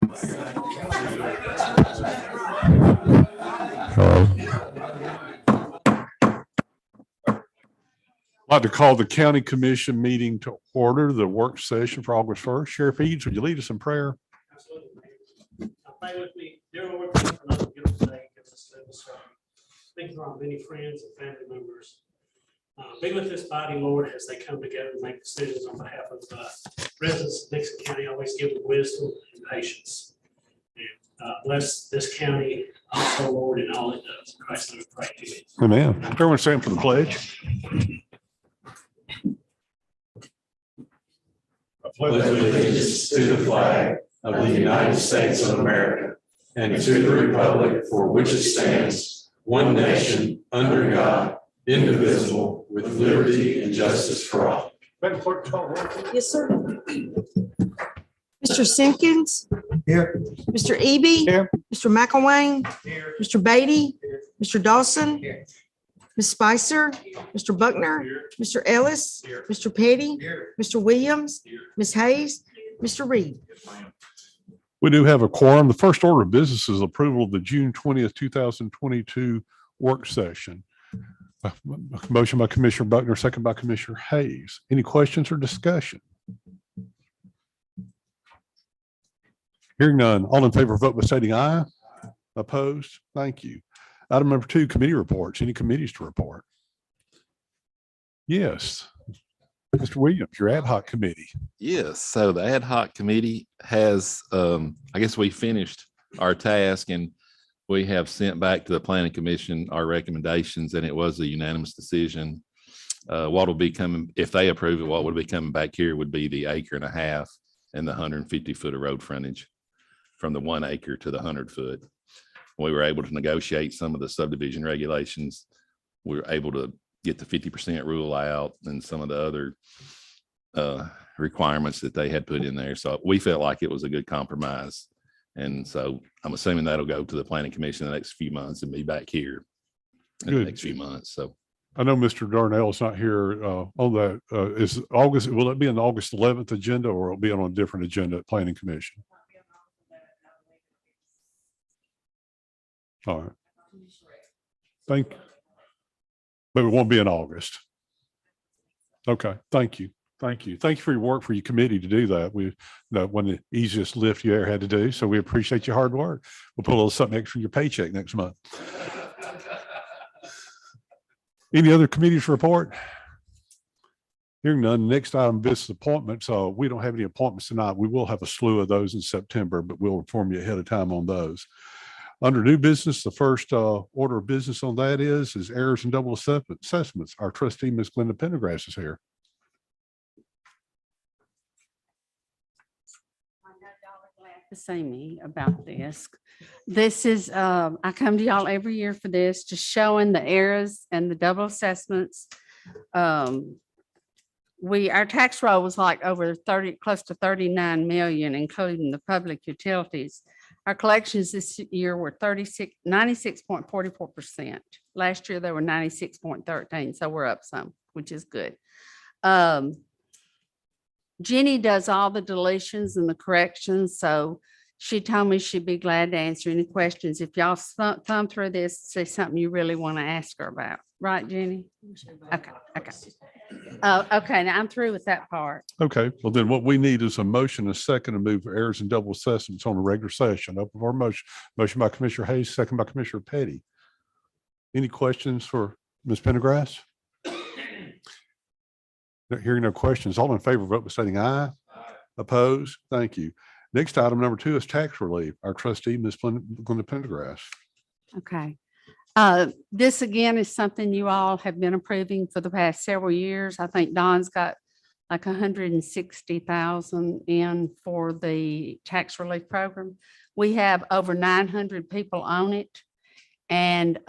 I'd like to call the county commission meeting to order, the work session for August 1st. Sheriff Eads, would you lead us in prayer? Absolutely. Pray with me. Dear Lord, thank you for another beautiful day. Give us this. Thank you for our many friends and family members. Be with this body, Lord, as they come together and make decisions on behalf of residents of Dickson County. Always give them wisdom and patience. And bless this county also, Lord, in all it does. In Christ's name we pray. Amen. Amen. Everyone stand for the pledge. I pledge allegiance to the flag of the United States of America and to the republic for which it stands, one nation, under God, indivisible, with liberty and justice for all. Yes, sir. Mr. Simpkins? Here. Mr. Eby? Here. Mr. McElwain? Here. Mr. Beatty? Here. Mr. Dawson? Here. Ms. Spicer? Mr. Buckner? Mr. Ellis? Here. Mr. Petty? Here. Mr. Williams? Here. Ms. Hayes? Mr. Reed? We do have a quorum. The first order of business is approval of the June 20th, 2022 work session. Motion by Commissioner Buckner, second by Commissioner Hayes. Any questions or discussion? Hearing none, all in favor, vote by stating aye. Opposed? Thank you. Item number 2, committee reports. Any committees to report? Yes. Mr. Williams, your ad hoc committee. Yes, so the ad hoc committee has, I guess we finished our task and we have sent back to the planning commission our recommendations, and it was a unanimous decision. What will be coming, if they approve it, what would be coming back here would be the 1.5 acres and the 150 foot of road frontage from the 1 acre to the 100 foot. We were able to negotiate some of the subdivision regulations. We were able to get the 50% rule out and some of the other requirements that they had put in there. So we felt like it was a good compromise. And so I'm assuming that'll go to the planning commission in the next few months and be back here in the next few months. So I know Mr. Darnell is not here on that. Is August, will it be on the August 11th agenda or will it be on a different agenda at planning commission? All right. Thank you. But it won't be in August. Okay. Thank you. Thank you. Thank you for your work for your committee to do that. That one of the easiest lift you ever had to do. So we appreciate your hard work. We'll put a little something extra in your paycheck next month. Any other committees to report? Hearing none. Next item, business appointments. We don't have any appointments tonight. We will have a slew of those in September, but we'll inform you ahead of time on those. Under new business, the first order of business on that is errors and double assessments. Our trustee, Ms. Glenda Pendergrass, is here. To see me about this. This is, I come to y'all every year for this, just showing the errors and the double assessments. Our tax roll was like over 30, close to 39 million, including the public utilities. Our collections this year were 96.44%. Last year, they were 96.13. So we're up some, which is good. Jenny does all the deletions and the corrections. So she told me she'd be glad to answer any questions. If y'all thumb through this, see something you really want to ask her about. Right, Jenny? Okay. Okay. Okay. Now I'm through with that part. Okay. Well, then what we need is a motion, a second to move errors and double assessments on the regular session. Open for motion. Motion by Commissioner Hayes, second by Commissioner Petty. Any questions for Ms. Pendergrass? Hearing no questions, all in favor, vote by stating aye. Opposed? Thank you. Next item, number 2, is tax relief. Our trustee, Ms. Glenda Pendergrass. Okay. This again is something you all have been approving for the past several years. I think Don's got like 160,000 in for the tax relief program. We have over 900 people on it. And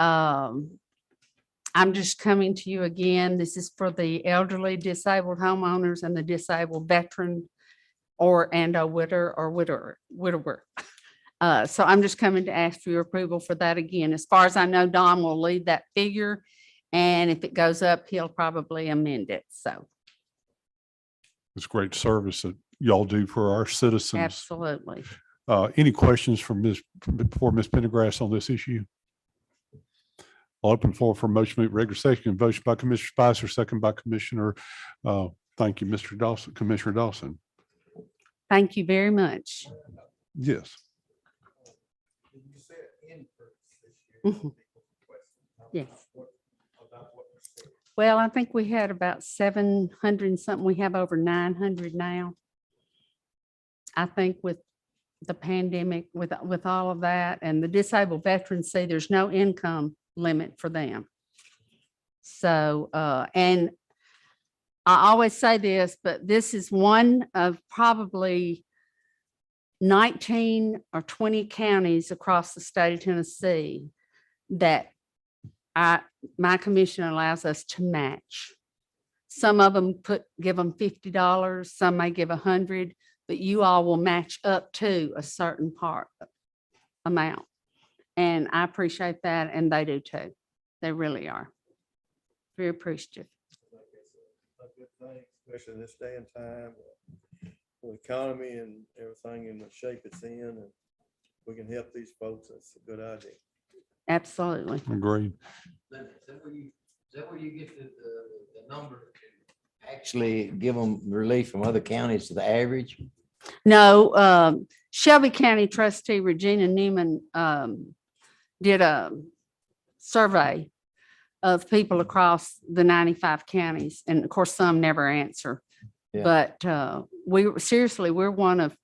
I'm just coming to you again. This is for the elderly disabled homeowners and the disabled veteran or a widower. So I'm just coming to ask for your approval for that again. As far as I know, Don will leave that figure, and if it goes up, he'll probably amend it. So It's great service that y'all do for our citizens. absolutely. Any questions for Ms. Pendergrass on this issue? I'll open the floor for motion, move regular session, motion by Commissioner Spicer, second by Commissioner, thank you, Mr. Dawson, Commissioner Dawson. Thank you very much. Yes. Mhm. Yes. Well, I think we had about 700 and something. We have over 900 now. I think with the pandemic, with all of that, and the disabled veterans, see, there's no income limit for them. So, and I always say this, but this is one of probably 19 or 20 counties across the state of Tennessee that my commission allows us to match. Some of them give them $50, some may give 100, but you all will match up to a certain amount. And I appreciate that, and they do too. They really are. Very appreciative. A good thing, especially in this day and time, with the economy and everything in the shape it's in, and we can help these folks. That's a good idea. Absolutely. Agreed. Is that where you get the number to actually give them relief from other counties to the average? No, Shelby County trustee Regina Newman did a survey of people across the 95 counties. And of course, some never answer. Yeah. But we're one of,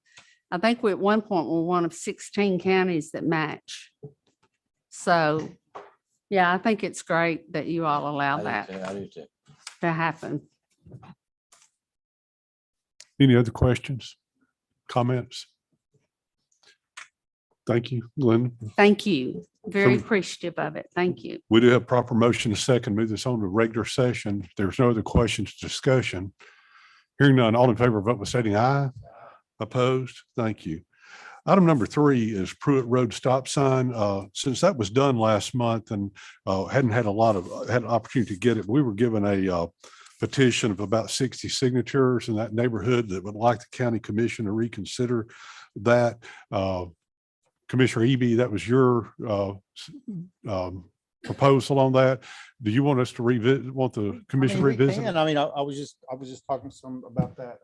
I think we at one point were one of 16 counties that match. So, yeah, I think it's great that you all allow that I do too. to happen. Any other questions, comments? Thank you, Glenn. Thank you. Very So- appreciative of it. Thank you. We do have proper motion to second, move this on to regular session. If there's no other questions, discussion. Hearing none, all in favor, vote by stating aye. Opposed? Thank you. Item number 3 is Pruitt Road stop sign. Since that was done last month and hadn't had an opportunity to get it, we were given a petition of about 60 signatures in that neighborhood that would like the county commission to reconsider that. Commissioner Eby, that was your proposal on that. Do you want us to want the commission to we revisit? can. I mean, I was just talking to some about that.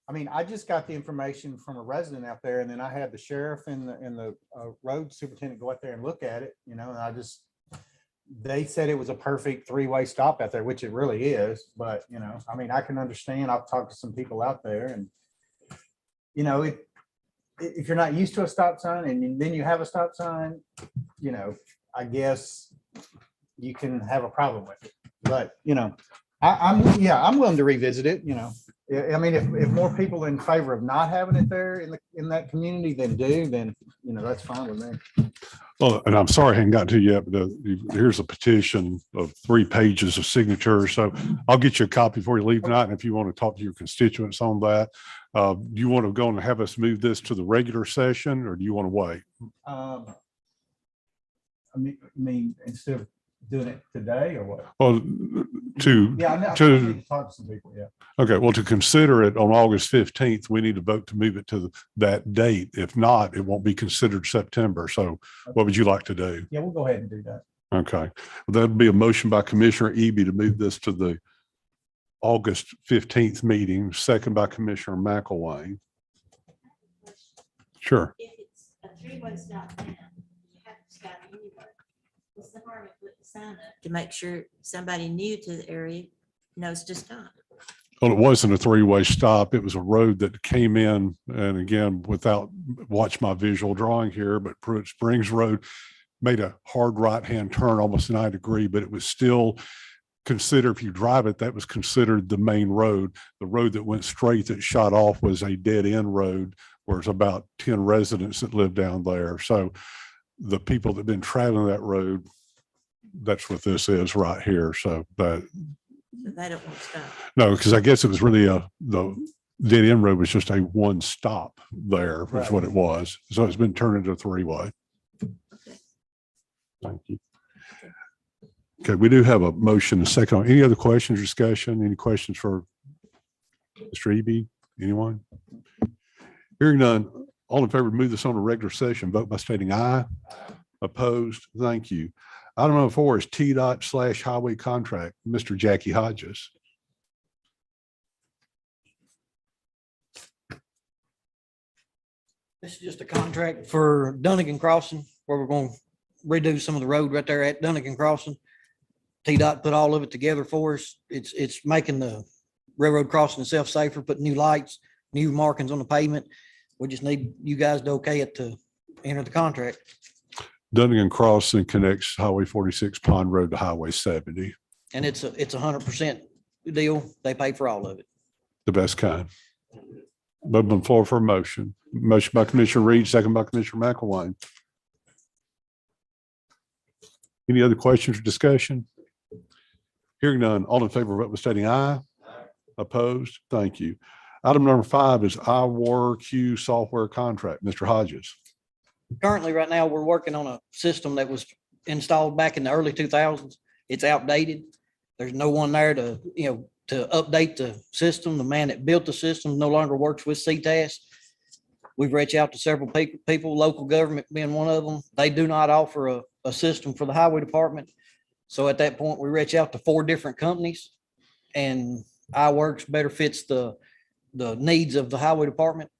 I mean, I just got the information from a resident out there, and then I had the sheriff and the road superintendent go out there and look at it, you know, and they said it was a perfect 3-way stop out there, which it really is. But, you know, I mean, I can understand. I've talked to some people out there, and, you know, if you're not used to a stop sign and then you have a stop sign, you know, I guess you can have a problem with it. But, you know, I'm willing to revisit it, you know. I mean, if more people in favor of not having it there in that community then, you know, that's fine with me. Well, and I'm sorry I hadn't gotten to you yet, but here's a petition of 3 pages of signatures. So I'll get you a copy before you leave tonight. And if you want to talk to your constituents on that, do you want to go and have us move this to the regular session, or do you want to wait? I mean, instead of doing it today or what? Well, Yeah, I need to to talk to some people, yeah. okay, well, to consider it on August 15th, we need to vote to move it to that date. If not, it won't be considered September. So what would you like to do? Yeah, we'll go ahead and do that. Okay, well, that'd be a motion by Commissioner Eby to move this to the August 15th meeting, second by Commissioner McElwain. Sure. If it's a 3-way stop now, you have to stop anyway. What's the harm in putting the sign up to make sure somebody new to the area knows to stop? Well, it wasn't a 3-way stop. It was a road that came in, and again, watch my visual drawing here, but Pruitt Springs Road made a hard right-hand turn, almost a 90-degree, but it was still considered, if you drive it, that was considered the main road. The road that went straight that shot off was a dead-end road, where it's about 10 residents that live down there. So the people that have been traveling that road, that's what this is right here. So, but They don't want to stop. no, because I guess it was really the dead end road was just a one stop there, is Right. what it was. So it's been turned into a 3-way. Okay. Thank you. Okay, we do have a motion, a second. Any other questions, discussion? Any questions for Mr. Eby? Anyone? Hearing none, All in favor, to move this on a regular session, vote by stating aye. Opposed? Thank you. Item number 4 is T./highway contract. Mr. Jackie Hodges. This is just a contract for Dunnigan Crossing, where we're going to redo some of the road right there at Dunnigan Crossing. TDOT put all of it together for us. It's making the railroad crossing itself safer, putting new lights, new markings on the pavement. We just need you guys to okay it to enter the contract. Dunnigan Crossing connects Highway 46 Pond Road to Highway 70, And it's a 100% deal. They pay for all of it. the best kind. Open the floor for a motion. Motion by Commissioner Reed, second by Commissioner McElwain. Any other questions or discussion? Hearing none, all in favor, vote by stating aye. Opposed? Thank you. Item number 5 is IWarQ software contract. Mr. Hodges. Currently, right now, we're working on a system that was installed back in the early 2000s. It's outdated. There's no one there to update the system. The man that built the system no longer works with CTAS. We've reached out to several people, local government being one of them. They do not offer a system for the highway department. So at that point, we reach out to 4 different companies, and iWorks better fits the needs of the highway department.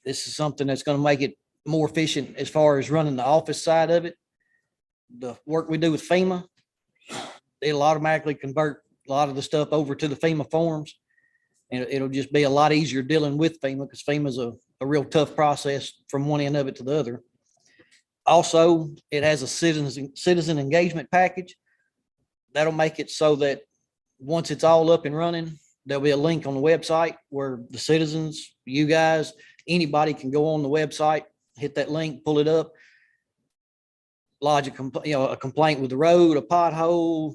This is something that's going to make it more efficient as far as running the office side of it. The work we do with FEMA, it'll automatically convert a lot of the stuff over to the FEMA forms. And it'll just be a lot easier dealing with FEMA, because FEMA is a real tough process from one end of it to the other. Also, it has a citizen engagement package. That'll make it so that once it's all up and running, there'll be a link on the website where the citizens, you guys, anybody can go on the website, hit that link, pull it up, lodge a complaint with the road, a pothole,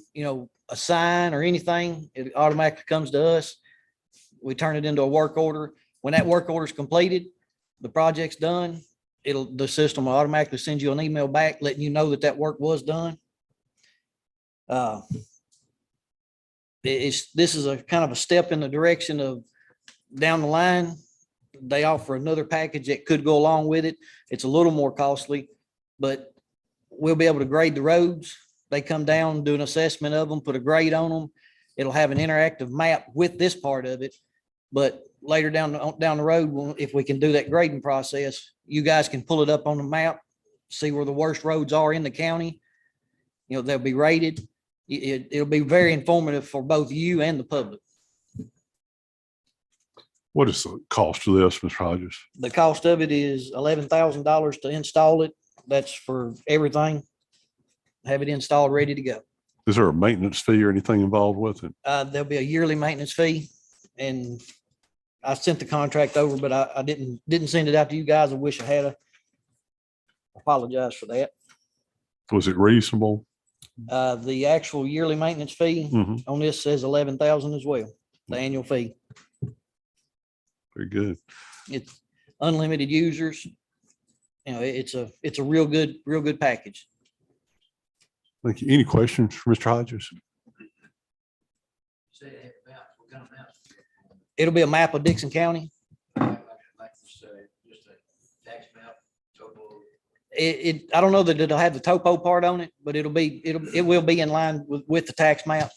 a sign or anything. It automatically comes to us. We turn it into a work order. When that work order is completed, the project's done, the system will automatically send you an email back letting you know that work was done. This is a kind of a step in the direction of down the line. They offer another package that could go along with it. It's a little more costly, but we'll be able to grade the roads. They come down, do an assessment of them, put a grade on them. It'll have an interactive map with this part of it. But later down the road, if we can do that grading process, you guys can pull it up on the map, see where the worst roads are in the county. They'll be rated. It'll be very informative for both you and the public. What is the cost of this, Mr. Hodges? The cost of it is $11,000 to install it. That's for everything. Have it installed, ready to go. Is there a maintenance fee or anything involved with it? There'll be a yearly maintenance fee, and I sent the contract over, but I didn't send it out to you guys. I wish I had. Apologize for that. Was it reasonable? The actual yearly maintenance fee on this says 11,000 as well, the annual fee. Very good. It's unlimited users. It's a real good package. Thank you. Any questions for Mr. Hodges? It'll be a map of Dickson County. I don't know that it'll have the topo part on it, but it will be in line with the tax map.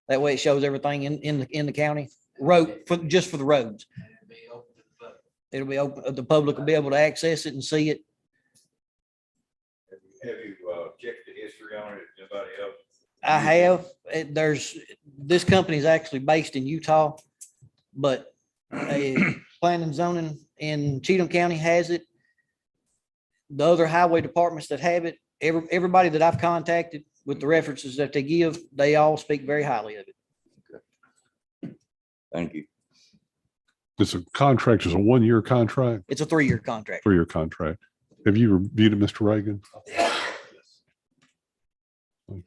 That way it shows everything in the county just for the roads. It'll be open. The public will be able to access it and see it. Have you checked the history on it? Anybody else? I have. This company is actually based in Utah, but planning and zoning in Cheatham County has it. The other highway departments that have it, everybody that I've contacted with the references that they give, they all speak very highly of it. Okay. Thank you. It's a contract, is a 1-year contract, It's a 3-year contract. 3-year contract. Have you reviewed it, Mr. Reagan?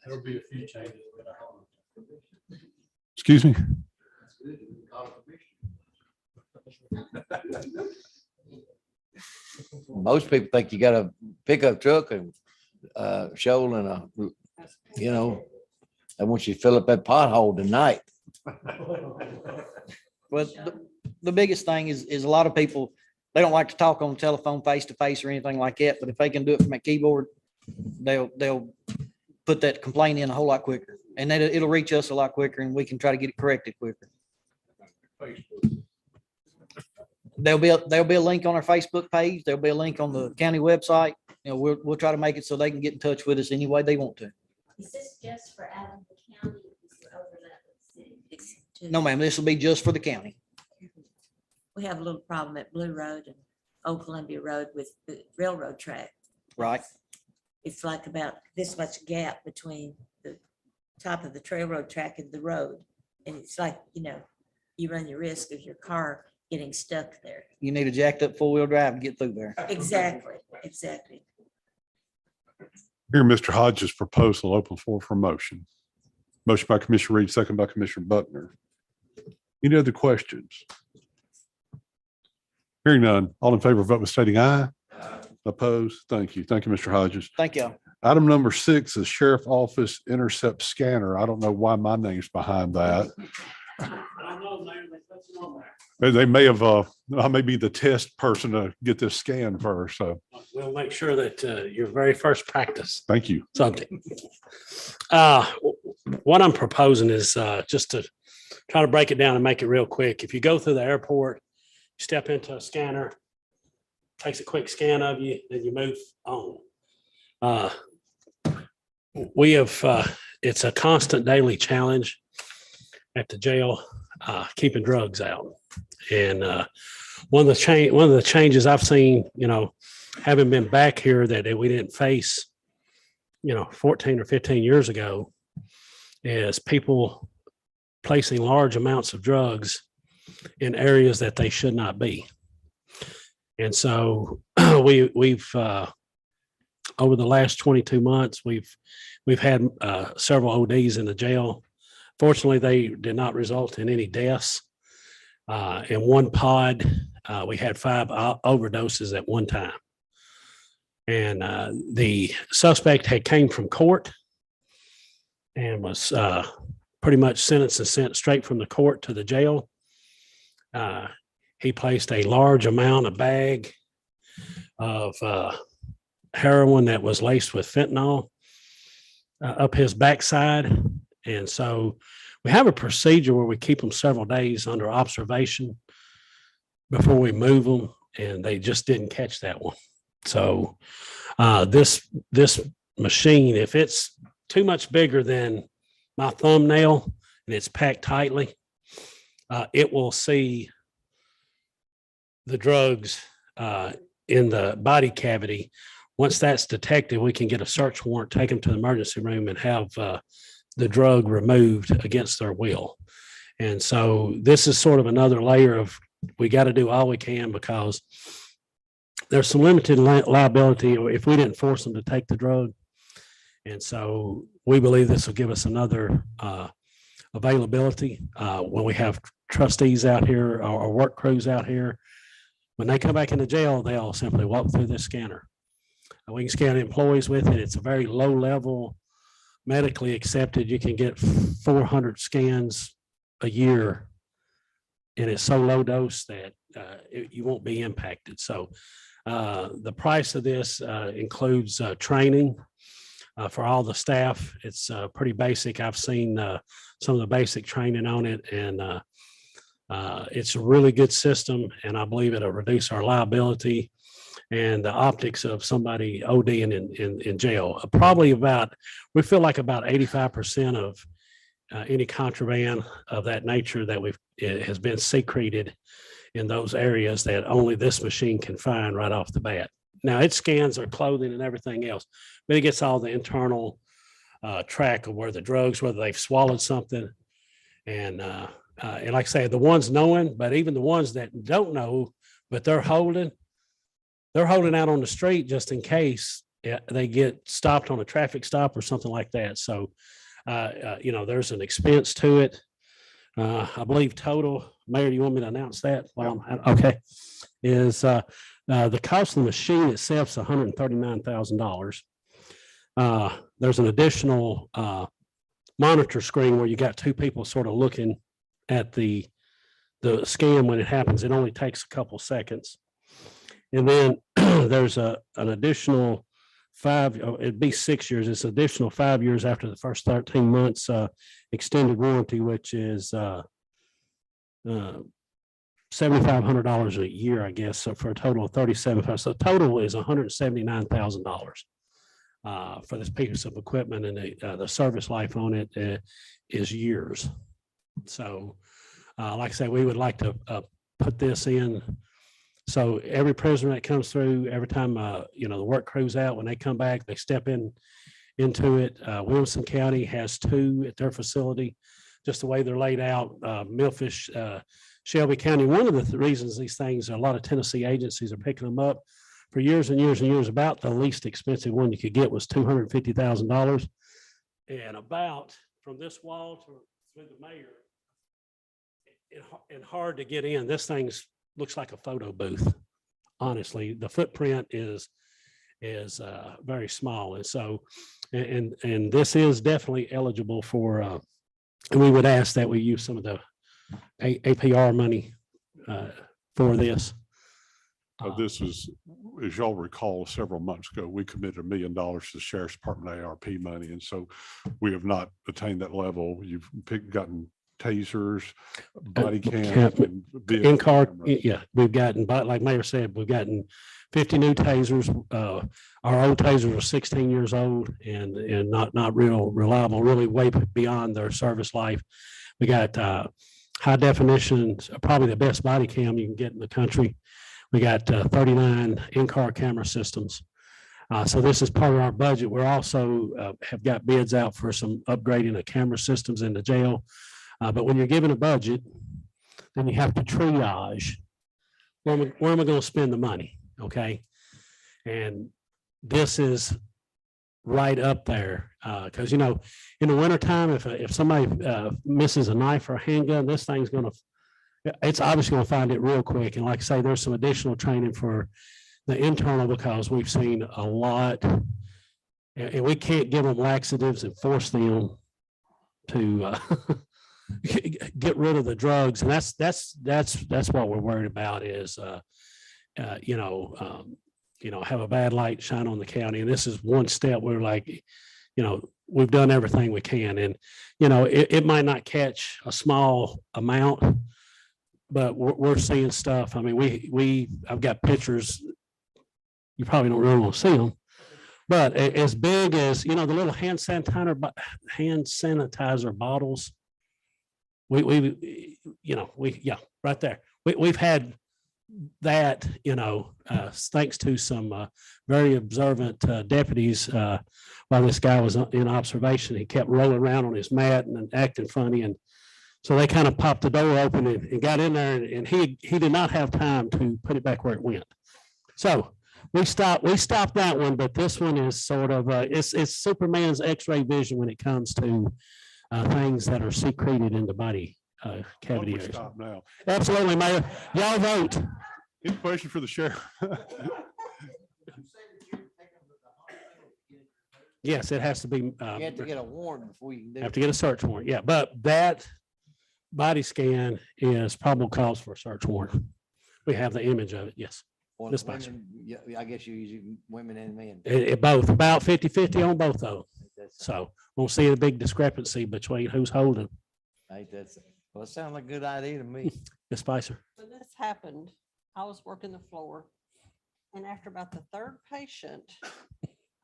There'll be a few changes. Excuse me? Most people think you got a pickup truck and shovel and I want you to fill up that pothole tonight. Well, the biggest thing is a lot of people they don't like to talk on the telephone face to face or anything like that, but if they can do it from a keyboard, they'll put that complaint in a whole lot quicker. And then it'll reach us a lot quicker and we can try to get it corrected quicker. There'll be a link on our Facebook page. There'll be a link on the county website. You know, we'll try to make it so they can get in touch with us any way they want to. Is this just for Adams County? Is it overlap with the city? No, ma'am, this will be just for the county. We have a little problem at Blue Road and Old Columbia Road with the railroad track. Right. It's like about this much gap between the top of the railroad track and the road. And it's like, you know, you run your risk of your car getting stuck there. You need a jacked up four-wheel drive to get through there. Exactly, exactly. Hear Mr. Hodges' proposal, open floor for motion. Motion by Commissioner Reed, second by Commissioner Buckner. Any other questions? Hearing none, all in favor, vote by stating aye. Opposed? Thank you. Thank you, Mr. Hodges. Thank you. Item number 6 is Sheriff Office Intercept Scanner. I don't know why my name's behind that. I don't know, Mayor, they put it on there. They may have, I may be the test person to get this scan first, so We'll make sure that your very first practice thank you. something. What I'm proposing is just to try to break it down and make it real quick. If you go through the airport, step into a scanner, takes a quick scan of you, then you move on. We have, it's a constant daily challenge at the jail, keeping drugs out. And one of the changes I've seen, you know, having been back here that we didn't face, you know, 14 or 15 years ago, is people placing large amounts of drugs in areas that they should not be. And so we've over the last 22 months, we've had several ODs in the jail. Fortunately, they did not result in any deaths. In one pod, we had 5 overdoses at one time. And the suspect had came from court and was pretty much sentenced and sent straight from the court to the jail. He placed a large amount, a bag of heroin that was laced with fentanyl up his backside. And so we have a procedure where we keep them several days under observation before we move them, and they just didn't catch that one. So this machine, if it's too much bigger than my thumbnail and it's packed tightly, it will see the drugs in the body cavity. Once that's detected, we can get a search warrant, take them to the emergency room, and have the drug removed against their will. And so this is sort of another layer of, we got to do all we can, because there's some limited liability if we didn't force them to take the drug. And so we believe this will give us another availability when we have trustees out here or work crews out here. When they come back into jail, they'll simply walk through this scanner. We can scan employees with it. It's a very low level, medically accepted. You can get 400 scans a year, and it's so low dose that you won't be impacted. So the price of this includes training for all the staff. It's pretty basic. I've seen some of the basic training on it, and it's a really good system, and I believe it'll reduce our liability and the optics of somebody ODing in jail. Probably we feel like about 85% of any contraband of that nature that it has been secreted in those areas that only this machine can find right off the bat. Now it scans their clothing and everything else, but it gets all the internal track of where the drugs, whether they've swallowed something. And like I say, the ones knowing, but even the ones that don't know, but they're holding out on the street just in case they get stopped on a traffic stop or something like that. So, there's an expense to it. I believe total, Mayor, do you want me to announce that? Okay. Is the cost of the machine itself is $139,000. There's an additional monitor screen where you got 2 people sort of looking at the scan when it happens. It only takes a couple seconds. And then there's an additional it'd be 6 years. It's additional 5 years after the first 13 months extended warranty, which is $7,500 a year, I guess. So for a total of $37,500. So total is $179,000 for this piece of equipment, and the service life on it is years. So, like I said, we would like to put this in. So every prisoner that comes through, every time the work crew's out, when they come back, they step into it. Williamson County has 2 at their facility, just the way they're laid out. Millfish, Shelby County. One of the reasons these things, a lot of Tennessee agencies are picking them up for years and years and years. About the least expensive one you could get was $250,000, and about from this wall to through the mayor, and hard to get in. This thing's looks like a photo booth. Honestly, the footprint is very small, and so and this is definitely eligible for. And we would ask that we use some of the APR money for this. This was, as y'all recall, several months ago, we committed $1 million to the Sheriff's Department ARP money. And so we have not attained that level. You've gotten tasers, body cams, and in-car. Yeah, we've gotten, like Mayor said, we've gotten 50 new tasers. Our old tasers are 16 years old and not real reliable, really way beyond their service life. We got high definition, probably the best body cam you can get in the country. We got 39 in-car camera systems. So this is part of our budget. We're also have got bids out for some upgrading of camera systems in the jail. But when you're given a budget, then you have to triage. Where am I going to spend the money? Okay. And this is right up there. Because, in the wintertime, if somebody misses a knife or a handgun, this thing's it's obviously going to find it real quick. And like I say, there's some additional training for the internal, because we've seen a lot, and we can't give them laxatives and force them to get rid of the drugs. And that's what we're worried about is, have a bad light shine on the county. And this is one step where, like, we've done everything we can. And, it might not catch a small amount, but we're seeing stuff. I mean, I've got pictures. You probably don't really want to see them, but as big as, the little hand sanitizer bottles. Right there. We've had that, thanks to some very observant deputies while this guy was in observation. He kept rolling around on his mat and acting funny. And so they kind of popped the door open and got in there, and he did not have time to put it back where it went. So we stopped that one, but this one is sort of, it's Superman's X-ray vision when it comes to things that are secreted in the body cavity. Stop now. Absolutely, Mayor. Y'all vote. Any question for the sheriff? Yes, it has to be. You have to get a warrant before you can do it. Have to get a search warrant. Yeah, but that body scan is probable cause for a search warrant. We have the image of it. Yes. Well, Ms. Spicer. women, yeah, I guess you use women and men. Both, about 50-50 on both of them. So we'll see a big discrepancy between who's holding. Well, it sounds like a good idea to me. Ms. Spicer. When this happened, I was working the floor, and after about the 3rd patient,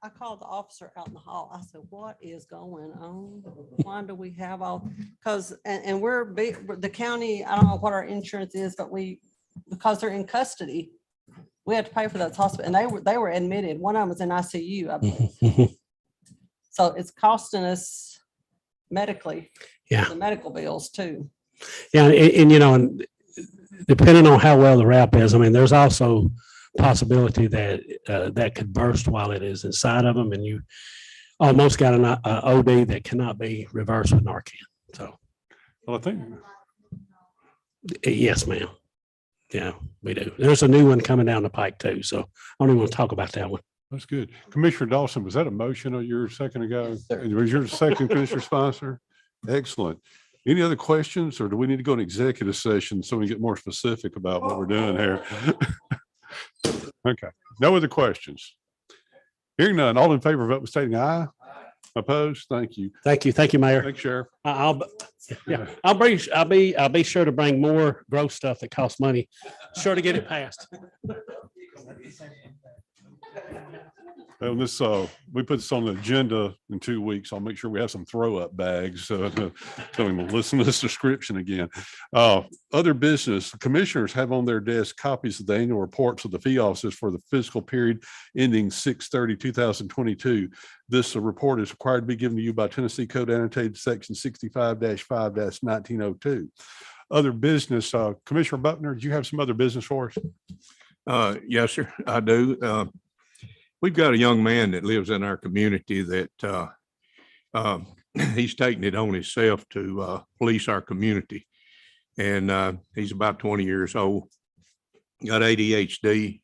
I called the officer out in the hall. I said, "What is going on? Why do we have all?" Because and we're big, the county. I don't know what our insurance is, but because they're in custody, we have to pay for those hospital, and they were admitted. One of them was in ICU, I believe. So it's costing us medically. Yeah. The medical bills too. Yeah, and depending on how well the wrap is, I mean, there's also possibility that that could burst while it is inside of them, and you almost got an OD that cannot be reversed with Narcan. So, well, I think. Yes, ma'am. Yeah, we do. There's a new one coming down the pike too, so I don't even want to talk about that one. That's good. Commissioner Dawson, was that a motion of yours a second ago? Was your second, Commissioner Spicer? Excellent. Any other questions, or do we need to go in executive session so we get more specific about what we're doing here? Okay, no other questions? Hearing none, all in favor, vote by stating aye. Opposed? Thank you. Thank you. Thank you, Mayor. Thanks, Sheriff. Yeah, I'll be sure to bring more growth stuff that costs money. Sure to get it passed. Well, this, we put this on the agenda in 2 weeks. I'll make sure we have some throw up bags. So listen to this description again. Other business commissioners have on their desk copies of the annual reports of the fee officers for the fiscal period ending 6/30/2022. This report is required to be given to you by Tennessee Code annotated section 65-5-1902. Other business, Commissioner Buckner, do you have some other business for us? Yes, sir, I do. We've got a young man that lives in our community that he's taken it on himself to police our community. And he's about 20 years old, got ADHD.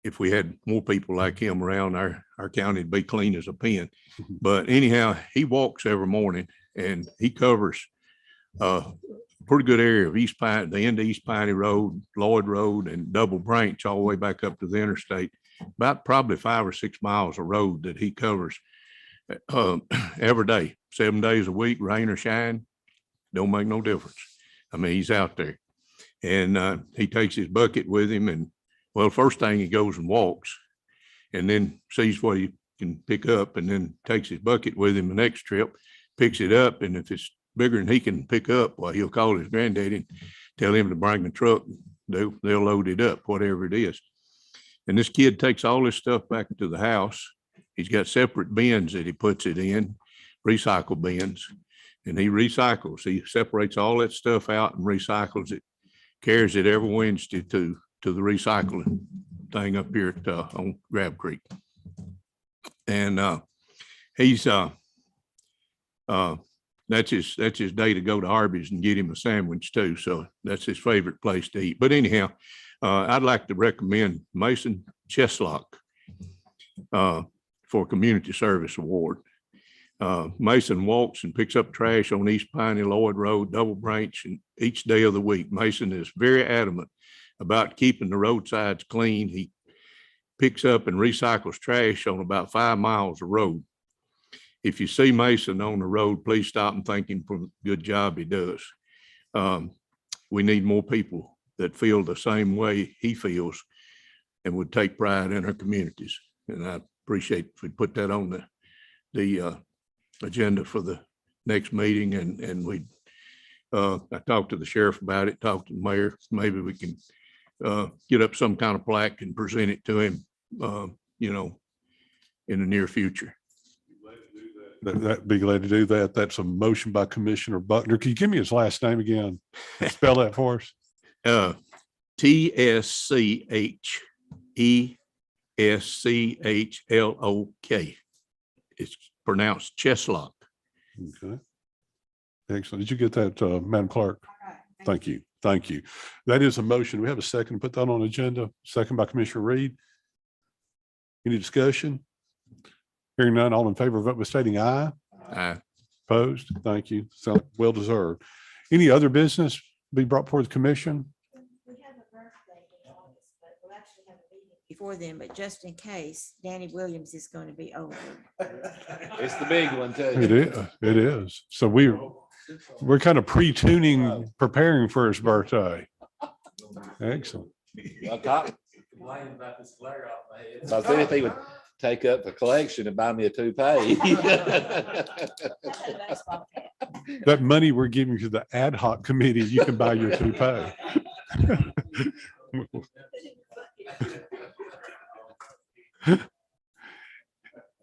If we had more people like him around, our county would be clean as a pin. But anyhow, he walks every morning and he covers a pretty good area of East Pine, the end of East Piney Road, Lloyd Road, and Double Branch all the way back up to the interstate. About probably 5 or 6 miles of road that he covers every day, 7 days a week, rain or shine, don't make no difference. I mean, he's out there and he takes his bucket with him. And well, first thing he goes and walks and then sees what he can pick up and then takes his bucket with him the next trip, picks it up. And if it's bigger than he can pick up, well, he'll call his granddaddy and tell him to bring the truck. They'll load it up, whatever it is. And this kid takes all this stuff back to the house. He's got separate bins that he puts it in, recycle bins, and he recycles. He separates all that stuff out and recycles it, carries it every Wednesday to the recycling thing up here at, on Grab Creek. And he's that's his day to go to Arby's and get him a sandwich too. So that's his favorite place to eat. But anyhow, I'd like to recommend Mason Cheslock for Community Service Award. Mason walks and picks up trash on East Piney, Lloyd Road, Double Branch, and each day of the week. Mason is very adamant about keeping the roadsides clean. He picks up and recycles trash on about 5 miles of road. If you see Mason on the road, please stop and thank him for the good job he does. We need more people that feel the same way he feels and would take pride in our communities. And I appreciate if we put that on the agenda for the next meeting. And we, I talked to the sheriff about it, talked to the mayor. Maybe we can get up some kind of plaque and present it to him, you know, in the near future. That'd be glad to do that. That's a motion by Commissioner Buckner. Can you give me his last name again? Spell that for us. TSCHESCHLOK. It's pronounced Cheslock. Okay. Excellent. Did you get that, Madam Clerk? Thank you. Thank you. That is a motion. We have a second to put that on agenda. Second by Commissioner Reed. Any discussion? Hearing none, all in favor, vote by stating aye. Aye. Opposed? Thank you. So well deserved. Any other business be brought before the commission? We have a birthday in August, but we'll actually have a meeting before then, but just in case, Danny Williams is going to be over. It's the big one too. It is. It is. So we're kind of pre-tuning, preparing for his birthday. Excellent. I was if he would take up the collection and buy me a toupee. That money we're giving to the ad hoc committee, you can buy your toupee.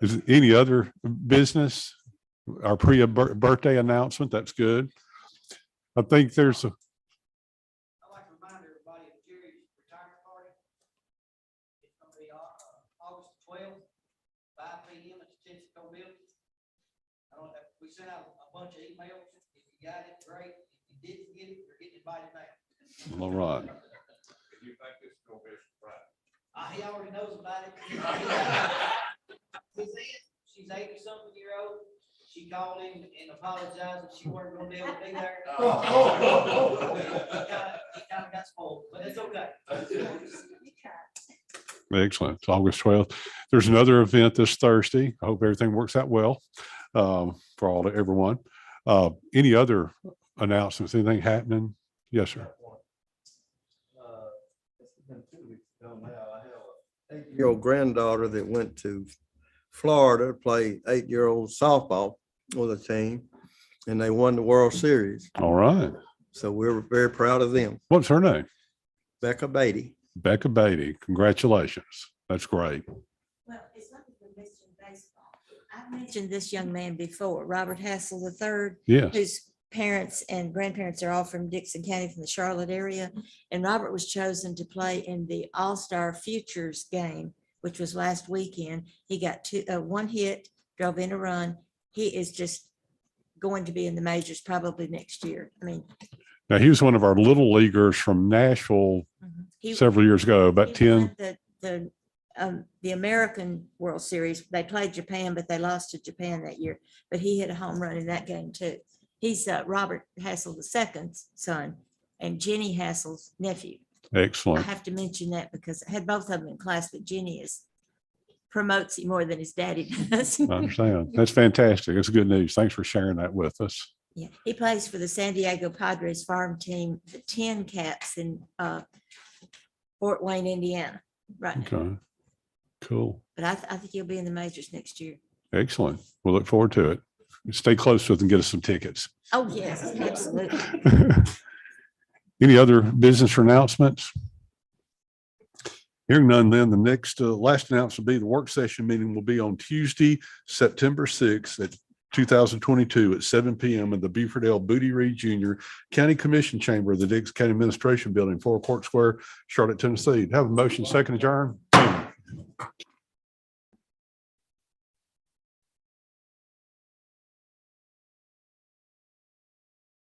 Is there any other business? Our birthday announcement, that's good. I think there's a. I'd like to remind everybody of Jerry's retirement party. It's gonna be August 12th, 5 p.m. at the Tensico building. I don't know, we sent out a bunch of emails. If you got it, great. If you didn't get it, you're getting invited back. All right. You think this is gonna be a surprise? He already knows about it. She's 80-something year old. She called him and apologized that she wasn't gonna be able to be there. He kind of got spoiled, but it's okay. Excellent. It's August 12th. There's another event this Thursday. I hope everything works out well for everyone. Any other announcements? Anything happening? Yes, sir. It's been 2 weeks ago now. I have an 8-year-old granddaughter that went to Florida to play 8-year-old softball with a team, and they won the World Series. All right. So we're very proud of them. What's her name? Becca Beatty. Becca Beatty. Congratulations. That's great. Well, it's not even mentioned baseball. I've mentioned this young man before, Robert Hassel III, Yes. whose parents and grandparents are all from Dickson County, from the Charlotte area. And Robert was chosen to play in the All-Star Futures game, which was last weekend. He got one hit, drove in a run. He is just going to be in the majors probably next year. I mean, Now, he was one of our little leaguers from Nashville he several years ago, about he 10. won the American World Series. They played Japan, but they lost to Japan that year. But he hit a home run in that game too. He's Robert Hassel II's son and Jenny Hassel's nephew. I Excellent. have to mention that because I had both of them in class, but Jenny promotes him more than his daddy does. I understand. That's fantastic. That's good news. Thanks for sharing that with us. Yeah, he plays for the San Diego Padres farm team, the Tin Caps in Fort Wayne, Indiana. Right now. Okay. Cool. But I think he'll be in the majors next year. Excellent. We'll look forward to it. Stay close with and get us some tickets. Oh, yes, absolutely. Any other business or announcements? Hearing none, then the next last announcement will be the work session meeting will be on Tuesday, September 6th at 2022 at 7 p.m. in the Buford L. Booty Reed Jr. County Commission Chamber of the Dickson County Administration Building, 4 Court Square, Charlotte, Tennessee. Have a motion, second adjourn.